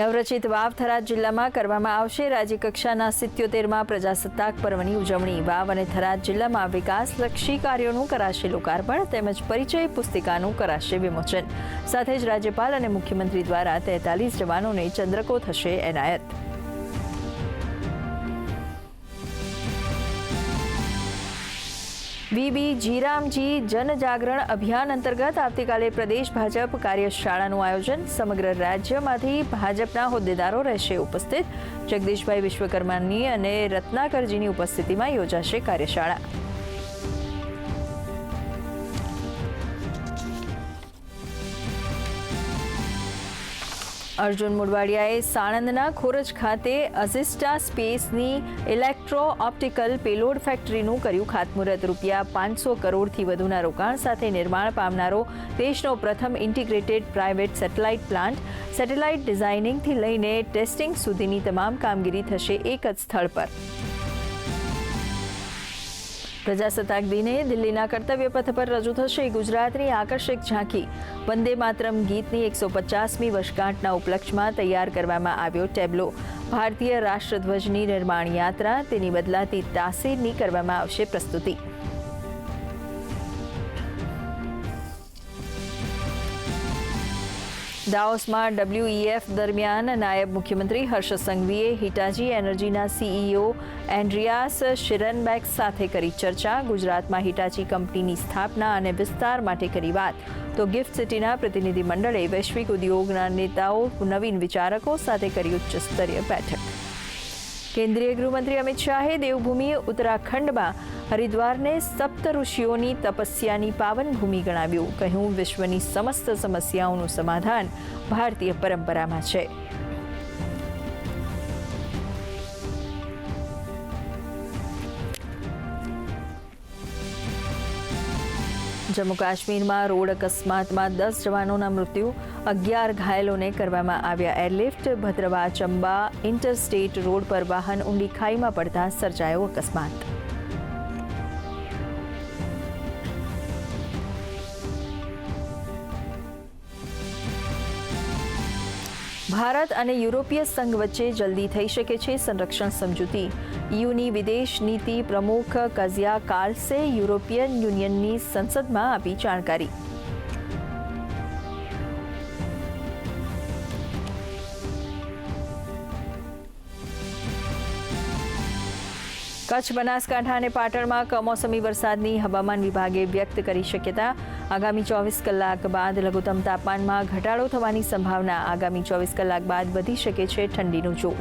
નવરચિત વાવ થરાદ જિલ્લામાં કરવામાં આવશે રાજ્યકક્ષાના 77મા પ્રજાસત્તાક પર્વની ઉજવણી। વાવ અને થરાદ જિલ્લામાં વિકાસલક્ષી કાર્યોનું કરાશે લોકાર્પણ તેમજ પરિચય પુસ્તિકાનું કરાશે વિમોચન। સાથે જ રાજ્યપાલ અને મુખ્યમંત્રી દ્વારા 43 જવાનોને ચંદ્રકો થશે એનાયત। વીબી જીરામજી જનજાગરણ અભિયાન અંતર્ગત આવતીકાલે પ્રદેશ ભાજપ કાર્યશાળાનું આયોજન। સમગ્ર રાજ્યમાંથી ભાજપના હોદ્દેદારો રહેશે ઉપસ્થિત। જગદીશભાઈ વિશ્વકર્માની અને રત્નાકરજીની ઉપસ્થિતિમાં યોજાશે કાર્યશાળા। અર્જુન મોઢવાડિયાએ સાણંદના ખોરજ ખાતે અઝિસ્ટા સ્પેસની ઇલેક્ટ્રો ઓપ્ટિકલ પેલોડ ફેક્ટરીનું કર્યું ખાતમુહૂર્ત। ₹500 કરોડથી વધુના રોકાણ સાથે નિર્માણ પામનારો દેશનો પ્રથમ integrated private satellite plant. Satellite ડિઝાઇનિંગથી લઈને ટેસ્ટિંગ સુધીની તમામ કામગીરી થશે એક જ સ્થળ પર। પ્રજાસત્તાક દિને દિલ્હીના કર્તવ્ય પથ પર રજૂ થશે ગુજરાતની આકર્ષક ઝાંખી। વંદે માતરમ ગીતની 150મી વર્ષગાંઠના ઉપલક્ષમાં તૈયાર કરવામાં આવ્યો ટેબ્લો। ભારતીય રાષ્ટ્રધ્વજની નિર્માણ યાત્રા તેની બદલાતી તાસીરની કરવામાં આવશે પ્રસ્તુતિ। દાઓસમાં WEF દરમિયાન નાયબ મુખ્યમંત્રી હર્ષ સંઘવીએ હિટાચી એનર્જીના CEO એન્ડ્રિયાસ શિરનબેક સાથે કરી ચર્ચા। ગુજરાતમાં હિટાચી કંપનીની સ્થાપના અને વિસ્તાર માટે કરી વાત। તો ગિફ્ટ સિટીના પ્રતિનિધિ મંડળે વૈશ્વિક ઉદ્યોગના નેતાઓ નવીન વિચારકો સાથે કરી ઉચ્ચસ્તરીય બેઠક। કેન્દ્રીય ગૃહમંત્રી અમિત શાહે દેવભૂમિ ઉત્તરાખંડમાં હરિદ્વારને સપ્ત ઋષિઓની તપસ્યાની પાવન ભૂમિ ગણાવ્યું। કહ્યું વિશ્વની સમસ્ત સમસ્યાઓનું સમાધાન ભારતીય પરંપરામાં છે। જમ્મુ કાશ્મીરમાં રોડ અકસ્માતમાં 10 જવાનોના મૃત્યુ, 11 ઘાયલોને કરવામાં આવ્યા એરલિફ્ટ। ભદ્રવા ચંબા ઇન્ટરસ્ટેટ રોડ પર વાહન ઊંડી ખાઈમાં પડતા સર્જાયો અકસ્માત। ભારત અને યુરોપીય સંઘ વચ્ચે જલ્દી થઈ શકે છે સંરક્ષણ સમજૂતી। EUની વિદેશ નીતિ પ્રમુખ કઝિયા કાલ્સે યુરોપિયન યુનિયનની સંસદમાં આપી જાણકારી। કચ્છ, બનાસકાંઠા અને પાટણમાં કમોસમી વરસાદની હવામાન વિભાગે વ્યક્ત કરી શક્યતા। આગામી 24 કલાક બાદ લઘુત્તમ તાપમાનમાં ઘટાડો થવાની સંભાવના। આગામી 24 કલાક બાદ વધી શકે છે ઠંડીનું જોર।